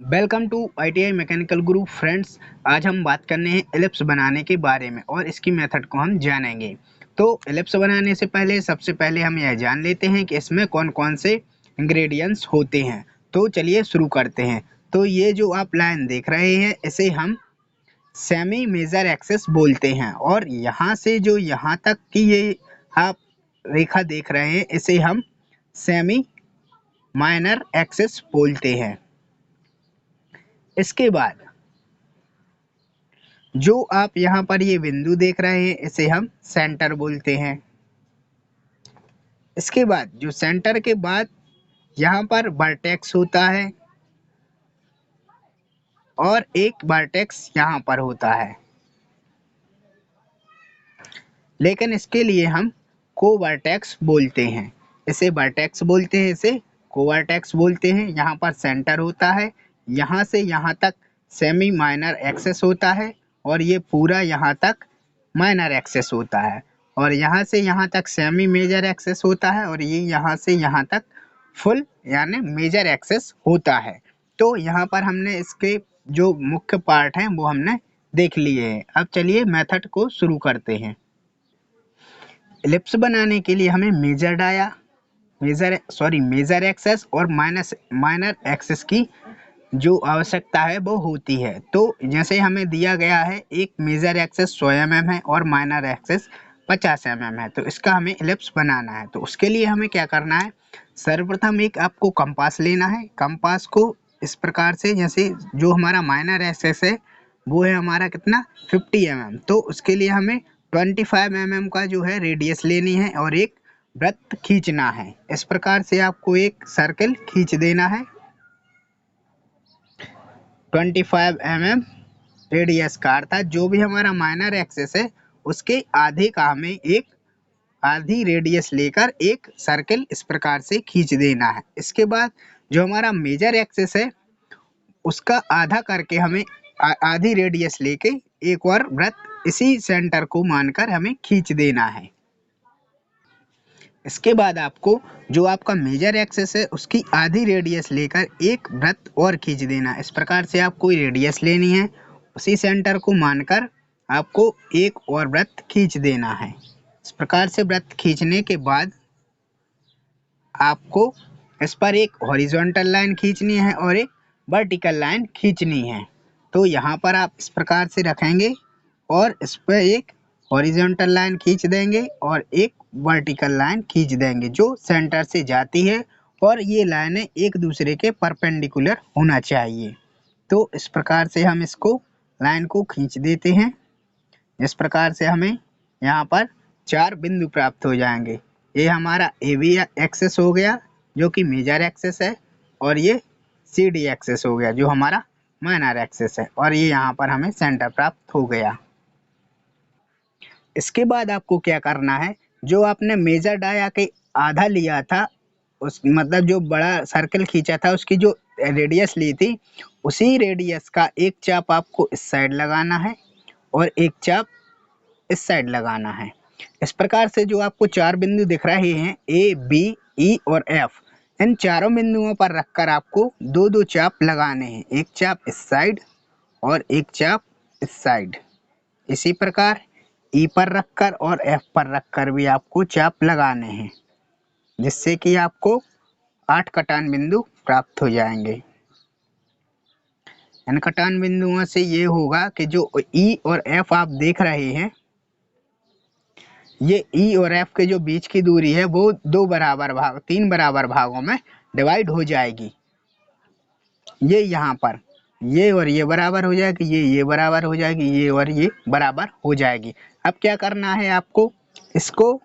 Welcome to ITI mechanical Guru friends. आज हम बात करने हैं एलिप्स बनाने के बारे में और इसकी मेथड को हम जानेंगे। तो एलिप्स बनाने से पहले सबसे पहले हम यह जान लेते हैं कि इसमें कौन कौन से इंग्रेडिएंट्स होते हैं। तो चलिए शुरू करते हैं। तो ये जो आप लाइन देख रहे हैं इसे हम सेमी मेजर एक्सिस बोलते हैं और यहाँ से जो यहाँ तक की ये आप रेखा देख रहे हैं इसे हम सेमी माइनर एक्सिस बोलते हैं। इसके बाद जो आप यहाँ पर ये बिंदु देख रहे हैं इसे हम सेंटर बोलते हैं। इसके बाद जो सेंटर के बाद यहाँ पर वर्टेक्स होता है और एक वर्टेक्स यहाँ पर होता है, लेकिन इसके लिए हम कोवर्टेक्स बोलते हैं। इसे वर्टेक्स बोलते हैं, इसे कोवर्टेक्स बोलते हैं। यहाँ पर सेंटर होता है, यहाँ से यहाँ तक सेमी माइनर एक्सेस होता है और ये पूरा यहाँ तक माइनर एक्सेस होता है और यहाँ से यहाँ तक सेमी मेजर एक्सेस होता है और ये यहाँ से यहाँ तक फुल यानी मेजर एक्सेस होता है। तो यहाँ पर हमने इसके जो मुख्य पार्ट हैं वो हमने देख लिए हैं। अब चलिए मेथड को शुरू करते हैं। एलिप्स बनाने के लिए हमें मेजर एक्सेस और माइनर एक्सेस की जो आवश्यकता है वो होती है। तो जैसे हमें दिया गया है एक मेजर एक्सेस 100 mm है और माइनर एक्सेस 50 mm है, तो इसका हमें एलिप्स बनाना है। तो उसके लिए हमें क्या करना है, सर्वप्रथम एक आपको कंपास लेना है। कंपास को इस प्रकार से, जैसे जो हमारा माइनर एक्सेस है वो है हमारा कितना 50 mm, तो उसके लिए हमें 25 mm का जो है रेडियस लेनी है और एक वृत्त खींचना है। इस प्रकार से आपको एक सर्कल खींच देना है। 25 mm रेडियस का अर्थात जो भी हमारा माइनर एक्सेस है उसके आधे का हमें एक आधी रेडियस लेकर एक सर्कल इस प्रकार से खींच देना है। इसके बाद जो हमारा मेजर एक्सेस है उसका आधा करके हमें आधी रेडियस लेके एक और वृत्त इसी सेंटर को मानकर हमें खींच देना है। इसके बाद आपको जो आपका मेजर एक्सेस है उसकी आधी रेडियस लेकर एक वृत्त और खींच देना। इस प्रकार से आपको रेडियस लेनी है, उसी सेंटर को मानकर आपको एक और वृत्त खींच देना है। इस प्रकार से वृत्त खींचने के बाद आपको इस पर एक हॉरिजॉन्टल लाइन खींचनी है और एक वर्टिकल लाइन खींचनी है। तो यहाँ पर आप इस प्रकार से रखेंगे और इस पर एक हॉरिजॉन्टल लाइन खींच देंगे और एक वर्टिकल लाइन खींच देंगे जो सेंटर से जाती है और ये लाइनें एक दूसरे के परपेंडिकुलर होना चाहिए। तो इस प्रकार से हम इसको लाइन को खींच देते हैं। इस प्रकार से हमें यहाँ पर 4 बिंदु प्राप्त हो जाएंगे। ये हमारा AB एक्सेस हो गया जो कि मेजर एक्सेस है और ये CD एक्सेस हो गया जो हमारा माइनर एक्सेस है और ये यहाँ पर हमें सेंटर प्राप्त हो गया। इसके बाद आपको क्या करना है, जो आपने मेजर डाया के आधा लिया था, उस मतलब जो बड़ा सर्कल खींचा था उसकी जो रेडियस ली थी उसी रेडियस का एक चाप आपको इस साइड लगाना है और एक चाप इस साइड लगाना है। इस प्रकार से जो आपको 4 बिंदु दिख रहे हैं A, B, E और F, इन चारों बिंदुओं पर रखकर आपको दो दो चाप लगाने हैं, एक चाप इस साइड और एक चाप इस साइड। इसी प्रकार E पर रखकर और F पर रखकर भी आपको चाप लगाने हैं, जिससे कि आपको 8 कटान बिंदु प्राप्त हो जाएंगे। इन कटान बिंदुओं से ये होगा कि जो E और F आप देख रहे हैं, ये E और F के जो बीच की दूरी है वो 3 बराबर भागों में डिवाइड हो जाएगी। ये यहाँ पर ये और ये बराबर हो जाएगी, ये बराबर हो जाएगी, ये और ये बराबर हो जाएगी। अब क्या करना है, आपको इसको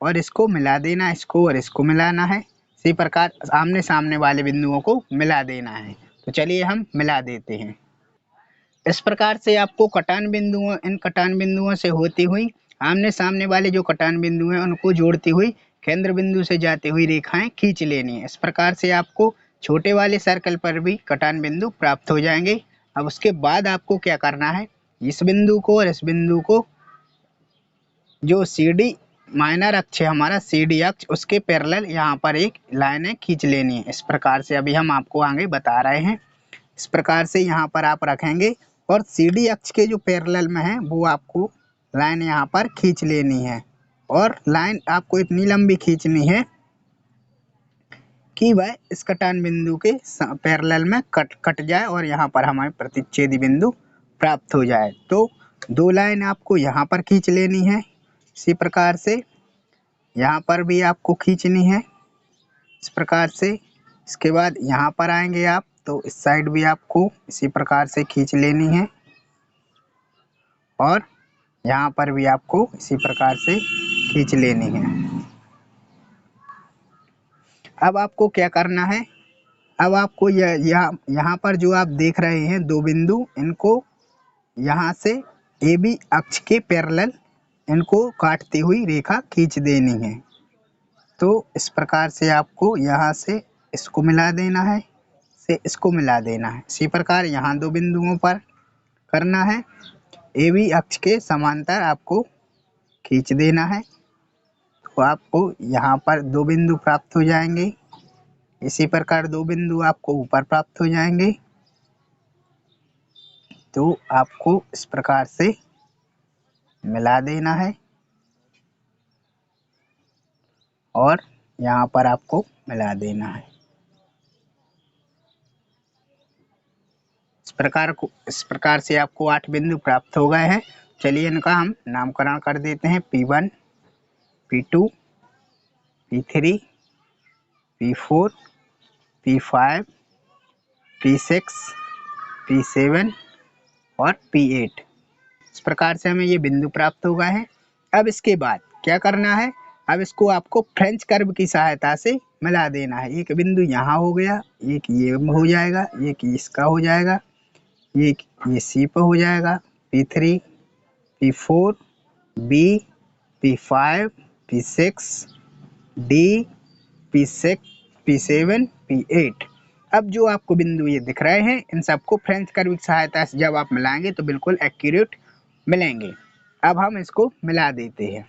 और इसको मिला देना, इसको और इसको मिलाना है। इसी प्रकार आमने सामने वाले बिंदुओं को मिला देना है। तो चलिए हम मिला देते हैं। इस प्रकार से आपको इन कटान बिंदुओं से होती हुई आमने सामने वाले जो कटान बिंदु हैं उनको जोड़ती हुई केंद्र बिंदु से जाती हुई रेखाएं खींच लेनी है। इस प्रकार से आपको छोटे वाले सर्कल पर भी कटान बिंदु प्राप्त हो जाएंगे। अब उसके बाद आपको क्या करना है, इस बिंदु को और इस बिंदु को जो CD माइनर अक्ष है हमारा CD अक्ष, उसके पैरेलल यहाँ पर एक लाइन खींच लेनी है। इस प्रकार से अभी हम आपको आगे बता रहे हैं। इस प्रकार से यहाँ पर आप रखेंगे और CD अक्ष के जो पैरेलल में है वो आपको लाइन यहाँ पर खींच लेनी है और लाइन आपको इतनी लंबी खींचनी है कि वह इस कटान बिंदु के पैरेलल में कट जाए और यहाँ पर हमारे प्रतिच्छेदी बिंदु प्राप्त हो जाए। तो दो लाइन आपको यहाँ पर खींच लेनी है, इसी प्रकार से यहाँ पर भी आपको खींचनी है इस प्रकार से। इसके बाद यहाँ पर आएंगे आप तो इस साइड भी आपको इसी प्रकार से खींच लेनी है और यहाँ पर भी आपको इसी प्रकार से खींच लेनी है। अब आपको क्या करना है, अब आपको यहाँ पर जो आप देख रहे हैं दो बिंदु, इनको यहाँ से AB अक्ष के पैरेलल इनको काटती हुई रेखा खींच देनी है। तो इस प्रकार से आपको यहाँ से इसको मिला देना है, से इसको मिला देना है। इसी प्रकार यहाँ दो बिंदुओं पर करना है, AB अक्ष के समांतर आपको खींच देना है। तो आपको यहाँ पर दो बिंदु प्राप्त हो जाएंगे। इसी प्रकार दो बिंदु आपको ऊपर प्राप्त हो जाएंगे। तो आपको इस प्रकार से मिला देना है और यहाँ पर आपको मिला देना है। इस प्रकार से आपको 8 बिंदु प्राप्त हो गए हैं। चलिए इनका हम नामकरण कर देते हैं P1, P2, P3, P4, P5, P6, P7 और P8। इस प्रकार से हमें ये बिंदु प्राप्त हो गए हैं। अब इसके बाद क्या करना है, अब इसको आपको फ्रेंच कर्व की सहायता से मिला देना है। एक बिंदु यहाँ हो गया, एक ये हो जाएगा, एक इसका हो जाएगा, एक ये C पर हो जाएगा, P3, P4, B, P5, P6, D, P6, P7, P8। अब जो आपको बिंदु ये दिख रहे हैं, इन सबको फ्रेंच कर्व की सहायता से जब आप मिलाएंगे तो बिल्कुल एक्यूरेट मिलेंगे। अब हम इसको मिला देते हैं।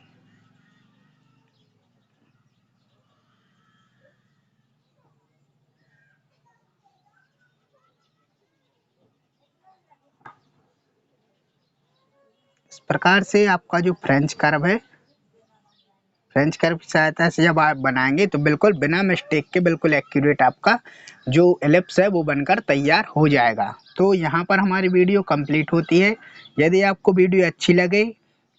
इस प्रकार से आपका जो फ्रेंच कर्व है, फ्रेंच कर्व की सहायता से जब आप बनाएंगे तो बिल्कुल बिना मिस्टेक के बिल्कुल एक्यूरेट आपका जो एलिप्स है वो बनकर तैयार हो जाएगा। तो यहाँ पर हमारी वीडियो कंप्लीट होती है। यदि आपको वीडियो अच्छी लगे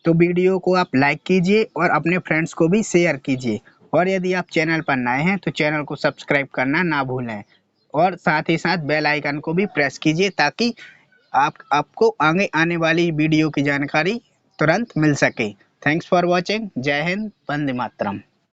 तो वीडियो को आप लाइक कीजिए और अपने फ्रेंड्स को भी शेयर कीजिए। और यदि आप चैनल पर नए हैं तो चैनल को सब्सक्राइब करना ना भूलें और साथ ही साथ बेल आइकन को भी प्रेस कीजिए ताकि आपको आगे आने वाली वीडियो की जानकारी तुरंत मिल सके। Thanks for watching. जय हिंद, वंदे मातरम।